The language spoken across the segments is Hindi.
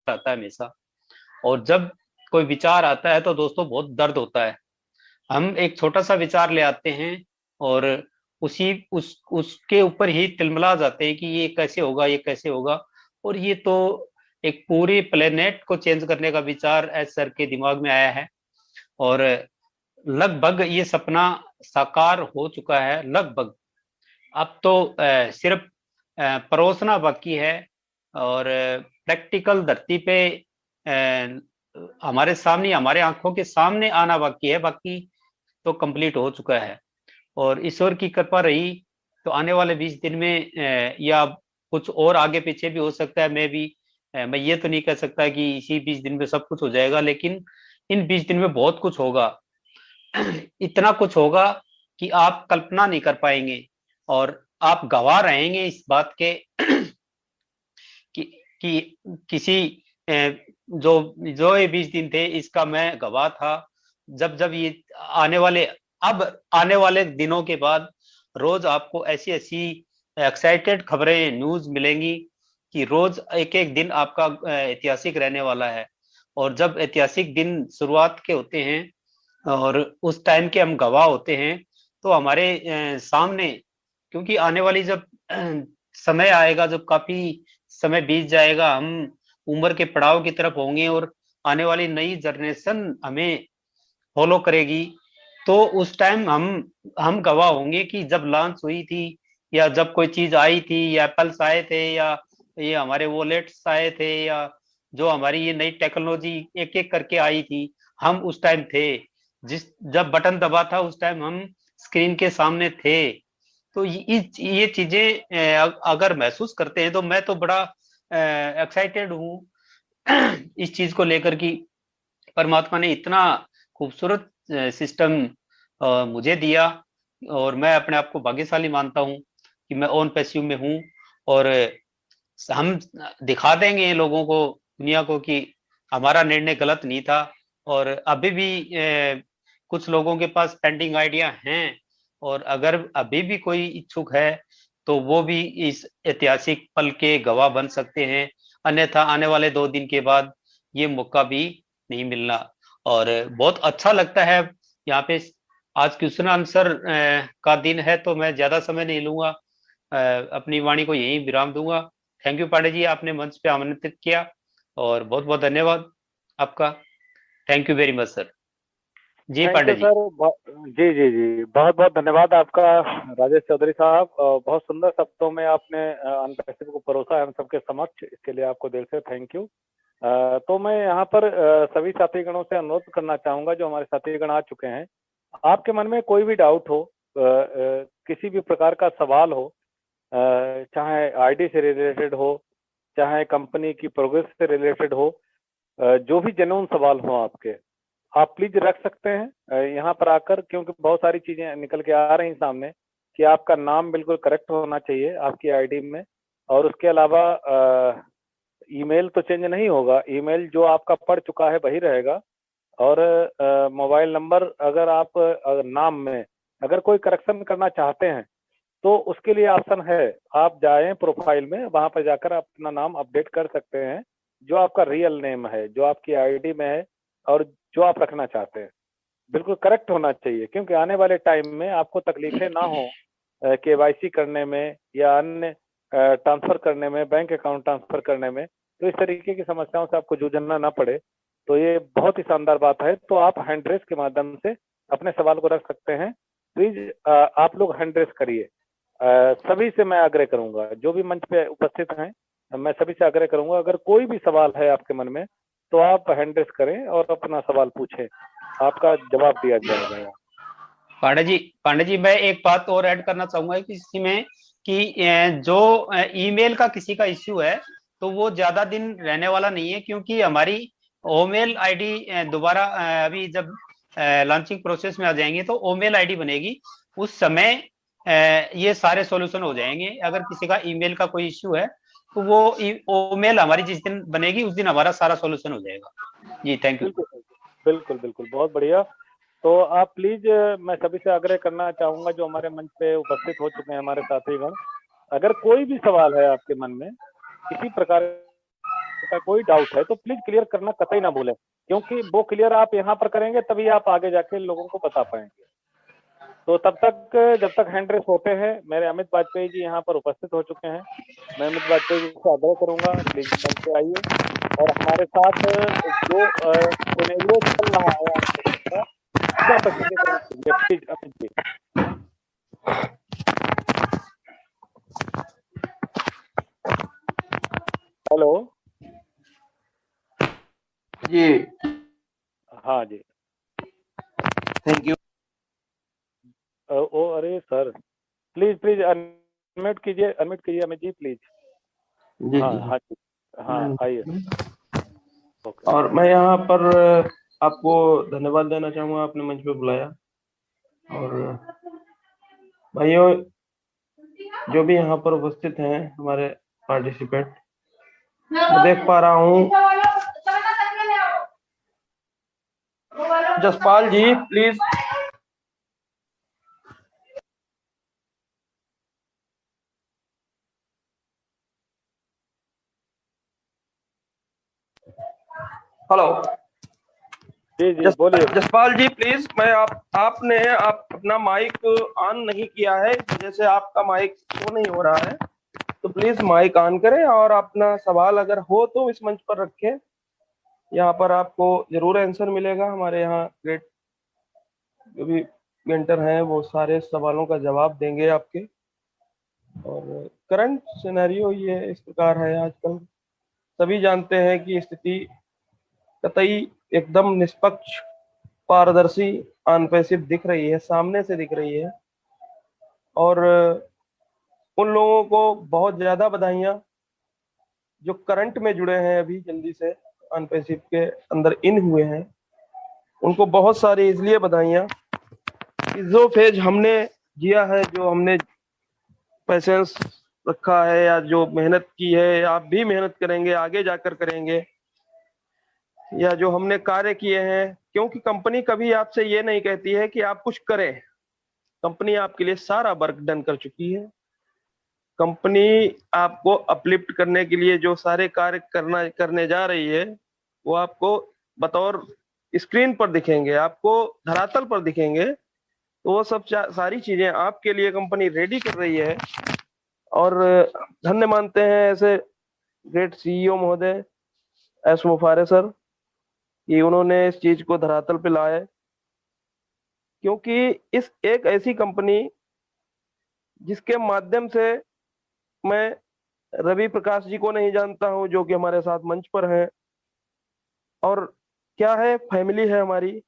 आता है हमेशा। और जब कोई विचार आता है तो दोस्तों बहुत दर्द होता है। हम एक छोटा सा विचार ले आते हैं और उसी उसके ऊपर ही तिलमिला जाते हैं कि ये कैसे होगा, ये कैसे होगा। और ये तो एक पूरी प्लेनेट को चेंज करने का विचार एस सर के दिमाग में आया है। और लगभग ये सपना साकार हो चुका है लगभग। अब तो सिर्फ परोसना बाकी है। और प्रैक्टिकल धरती पे हमारे सामने, हमारे आंखों के सामने आना बाकी है। बाकी तो कंप्लीट हो चुका है। और ईश्वर की कृपा रही तो आने वाले 20 दिन में या कुछ और आगे पीछे भी हो सकता है। मैं ये तो नहीं कह सकता कि इसी 20 दिन में सब कुछ हो जाएगा, लेकिन इन 20 दिन में बहुत कुछ होगा। इतना कुछ होगा कि आप कल्पना नहीं कर पाएंगे। और आप गवाह रहेंगे इस बात के कि किसी जो जो ये 20 दिन थे इसका मैं गवाह था। जब जब ये आने वाले अब आने वाले दिनों के बाद रोज आपको ऐसी ऐसी एक्साइटेड खबरें, न्यूज मिलेंगी कि रोज एक एक दिन आपका ऐतिहासिक रहने वाला है। और जब ऐतिहासिक दिन शुरुआत के होते हैं और उस टाइम के हम गवाह होते हैं तो हमारे सामने, क्योंकि आने वाली जब समय आएगा, जब काफी समय बीत जाएगा, हम उम्र के पड़ाव की तरफ होंगे और आने वाली नई जनरेशन हमें फॉलो करेगी। तो उस टाइम हम गवाह होंगे कि जब लॉन्च हुई थी या जब कोई चीज आई थी, या एप्पल्स आए थे, या ये हमारे वॉलेट्स आए थे, या जो हमारी ये नई टेक्नोलॉजी एक एक करके आई थी, हम उस टाइम थे। जिस जब बटन दबा था उस टाइम हम स्क्रीन के सामने थे। तो ये चीजें अगर महसूस करते हैं तो मैं तो बड़ा एक्साइटेड हूँ इस चीज को लेकर कि परमात्मा ने इतना खूबसूरत सिस्टम मुझे दिया। और मैं अपने आप को भाग्यशाली मानता हूँ कि मैं ऑन पैसिव में हूँ। और हम दिखा देंगे लोगों को, दुनिया को, कि हमारा निर्णय गलत नहीं था। और अभी भी कुछ लोगों के पास पेंडिंग आइडिया हैं। और अगर अभी भी कोई इच्छुक है तो वो भी इस ऐतिहासिक पल के गवाह बन सकते हैं। अन्यथा आने वाले 2 दिन के बाद ये मौका भी नहीं मिलना। और बहुत अच्छा लगता है यहाँ पे। आज क्वेश्चन आंसर का दिन है तो मैं ज्यादा समय नहीं लूंगा, अपनी वाणी को यहीं विराम दूंगा। थैंक यू पांडे जी, आपने मंच पे आमंत्रित किया और बहुत बहुत धन्यवाद आपका। Thank you very much sir. जी thank Pandey you ji. Sir. जी जी जी, बहुत बहुत धन्यवाद आपका राजेश चौधरी साहब। बहुत सुंदर शब्दों में आपने अनपैसिव को परोसा है हम सबके समक्ष, इसके लिए आपको दिल से थैंक यू। तो मैं यहाँ पर सभी साथीगणों से अनुरोध करना चाहूंगा, जो हमारे साथीगण आ चुके हैं, आपके मन में कोई भी डाउट हो, किसी भी प्रकार का सवाल हो, चाहे आईडी से रिलेटेड हो, चाहे कंपनी की प्रोग्रेस से रिलेटेड हो, जो भी जेन्युइन सवाल हो आपके, आप प्लीज रख सकते हैं यहाँ पर आकर, क्योंकि बहुत सारी चीजें निकल के आ रही सामने कि आपका नाम बिल्कुल करेक्ट होना चाहिए आपकी आईडी में। और उसके अलावा ईमेल तो चेंज नहीं होगा, ईमेल जो आपका पड़ चुका है वही रहेगा। और मोबाइल नंबर, अगर आप नाम में अगर कोई करेक्शन करना चाहते हैं तो उसके लिए ऑप्शन है, आप जाएं प्रोफाइल में, वहां पर जाकर अपना नाम अपडेट कर सकते हैं, जो आपका रियल नेम है, जो आपकी आईडी में है और जो आप रखना चाहते हैं, बिल्कुल करेक्ट होना चाहिए। क्योंकि आने वाले टाइम में आपको तकलीफें ना हो केवाईसी करने में या अन्य ट्रांसफर करने में, बैंक अकाउंट ट्रांसफर करने में, तो इस तरीके की समस्याओं से आपको जूझना ना पड़े। तो ये बहुत ही शानदार बात है। तो आप हैंड रेस के माध्यम से अपने सवाल को रख सकते हैं। प्लीज आप लोग हैंड रेस करिए। सभी से मैं आग्रह करूंगा, जो भी मंच पे उपस्थित हैं, मैं सभी से आग्रह करूंगा, अगर कोई भी सवाल है आपके मन में तो आप हैंड रेस करें और अपना सवाल पूछें, आपका जवाब दिया जाएगा। पांडे जी मैं एक बात और ऐड करना चाहूंगा कि इसमें कि जो ईमेल का किसी का इश्यू है तो वो ज्यादा दिन रहने वाला नहीं है, क्योंकि हमारी ओमेल आईडी दोबारा अभी जब लॉन्चिंग प्रोसेस में आ जाएंगे तो ओमेल आईडी बनेगी। उस समय ये सारे सॉल्यूशन हो जाएंगे। अगर किसी का ईमेल का कोई इश्यू है तो वो ओमेल हमारी जिस दिन बनेगी उस दिन हमारा सारा सॉल्यूशन हो जाएगा। जी थैंक यू। बिल्कुल बिल्कुल बिल्कुल, बहुत बढ़िया। तो आप प्लीज, मैं सभी से आग्रह करना चाहूंगा, जो हमारे मंच पे उपस्थित हो चुके हैं हमारे साथीगण, अगर कोई भी सवाल है आपके मन में किसी प्रकार का कोई डाउट है तो प्लीज क्लियर करना कतई ना भूलें, क्योंकि वो क्लियर आप यहाँ पर करेंगे तभी आप आगे जाके लोगों को बता पाएंगे। तो तब तक जब तक हैंड रेस होते हैं, मेरे अमित बाजपेयी जी यहाँ पर उपस्थित हो चुके हैं। मैं अमित बाजपेयी जी से आग्रह करूंगा प्लीज मंच पे आइए और हमारे साथ जो सिनेरियो चल रहा है आपका उसका प्रस्तुतिकरण कीजिए प्लीज अमित जी। हेलो जी, हाँ जी। Thank you. ओ अरे सर प्लीज प्लीज अनम्यूट कीजिए अमित जी प्लीज। जी हाँ जी हाँ जी हाँ आइए। ओके। और मैं यहाँ पर आपको धन्यवाद देना चाहूँगा, आपने मंच पे बुलाया। और भाइयों जो भी यहाँ पर उपस्थित हैं हमारे पार्टिसिपेंट, मैं देख पा रहा हूँ। जसपाल जी प्लीज। हेलो जी जी बोलिए। जसपाल जी प्लीज, मैं आपने अपना माइक ऑन नहीं किया है, इस वजह से आपका माइक शो नहीं हो रहा है। तो प्लीज माइक ऑन करें और अपना सवाल अगर हो तो इस मंच पर रखें। यहाँ पर आपको जरूर आंसर मिलेगा। हमारे यहाँ ग्रेट जो भी मेंटर हैं वो सारे सवालों का जवाब देंगे आपके। और करंट सिनेरियो ये इस प्रकार है, आजकल सभी जानते हैं कि स्थिति कतई एकदम निष्पक्ष, पारदर्शी, अनपेक्षित दिख रही है, सामने से दिख रही है। और उन लोगों को बहुत ज्यादा बधाइयाँ जो करंट में जुड़े हैं, अभी जल्दी से अनपेक्षित के अंदर इन हुए हैं, उनको बहुत सारी इसलिए बधाइयाँ कि जो फेज हमने जिया है, जो हमने पैसेंस रखा है या जो मेहनत की है, आप भी मेहनत करेंगे, आगे जाकर करेंगे, या जो हमने कार्य किए हैं। क्योंकि कंपनी कभी आपसे ये नहीं कहती है कि आप कुछ करें, कंपनी आपके लिए सारा वर्क डन कर चुकी है। कंपनी आपको अपलिफ्ट करने के लिए जो सारे कार्य करने जा रही है वो आपको बतौर स्क्रीन पर दिखेंगे, आपको धरातल पर दिखेंगे। तो वो सब सारी चीजें आपके लिए कंपनी रेडी कर रही है। और धन्य मानते हैं ऐसे ग्रेट सीईओ महोदय एस मुफारे सर कि उन्होंने इस चीज को धरातल पे लाए। क्योंकि इस एक ऐसी कंपनी जिसके माध्यम से मैं रवि प्रकाश जी को नहीं जानता हूं, जो कि हमारे साथ मंच पर हैं, और क्या है फैमिली है हमारी,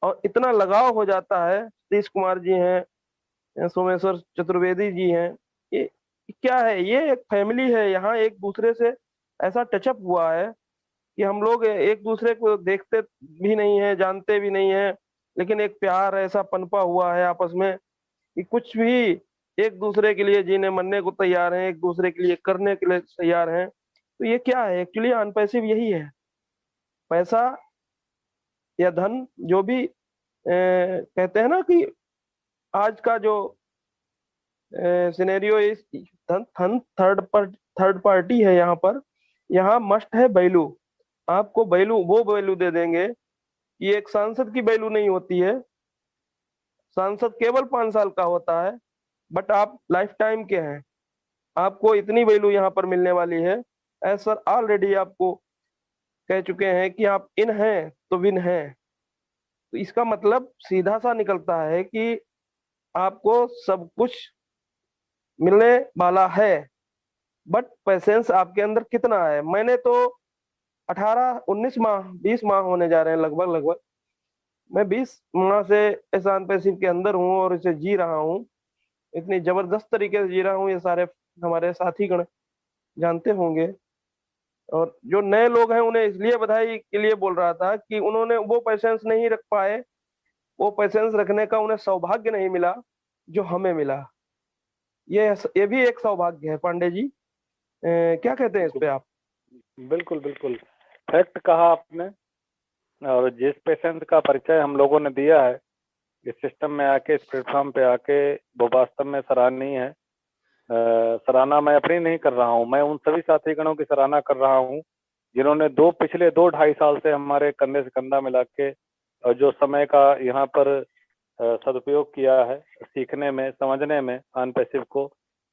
और इतना लगाव हो जाता है। सतीश कुमार जी हैं, सोमेश्वर चतुर्वेदी जी हैं, ये क्या है, ये एक फैमिली है। यहाँ एक दूसरे से ऐसा टचअप हुआ है कि हम लोग एक दूसरे को देखते भी नहीं है, जानते भी नहीं है, लेकिन एक प्यार ऐसा पनपा हुआ है आपस में कि कुछ भी एक दूसरे के लिए जीने मरने को तैयार हैं, एक दूसरे के लिए करने के लिए तैयार हैं। तो ये क्या है, एक्चुअली अनपैसिव यही है। पैसा या धन जो भी कहते हैं ना कि आज का जो सिनेरियो इस धन थर्ड पार्टी है यहाँ पर। यहाँ मस्ट है वैल्यू। आपको वैल्यू वो वैल्यू दे देंगे कि एक सांसद की वैल्यू नहीं होती है। सांसद केवल 5 साल का होता है, बट आप लाइफ टाइम के हैं। आपको इतनी वैल्यू यहाँ पर मिलने वाली है। एज सर ऑलरेडी आपको कह चुके हैं कि आप इन हैं तो विन हैं। तो इसका मतलब सीधा सा निकलता है कि आपको सब कुछ मिलने वाला है, बट पेशेंस आपके अंदर कितना है। मैंने तो 18 19 माह 20 माह होने जा रहे हैं लगभग लगभग। मैं 20 माह से एहसान पैसिव के अंदर हूँ और इसे जी रहा हूँ। इतनी जबरदस्त तरीके से जी रहा हूँ, ये सारे हमारे साथीगण जानते होंगे। और जो नए लोग हैं उन्हें इसलिए बधाई के लिए बोल रहा था कि उन्होंने वो पेशेंस नहीं रख पाए, वो पेशेंस रखने का उन्हें सौभाग्य नहीं मिला जो हमें मिला। ये भी एक सौभाग्य है। पांडे जी क्या कहते हैं इस पे आप? बिल्कुल बिल्कुल फैक्ट कहा आपने। और जिस पेशेंट का परिचय हम लोगों ने दिया है इस सिस्टम में आके, इस प्लेटफॉर्म पे आके, वो वास्तव में सराहनीय है। सराहना मैं अपनी नहीं कर रहा हूँ, मैं उन सभी साथीगणों की सराहना कर रहा हूँ जिन्होंने पिछले 2-2.5 साल से हमारे कंधे से कंधा मिला के जो समय का यहाँ पर सदुपयोग किया है सीखने में, समझने में अनपैसिव को,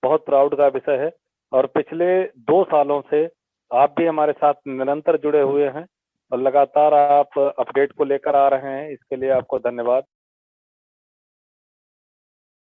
बहुत प्राउड का विषय है। और पिछले 2 सालों से आप भी हमारे साथ निरंतर जुड़े हुए हैं और लगातार आप अपडेट को लेकर आ रहे हैं, इसके लिए आपको धन्यवाद।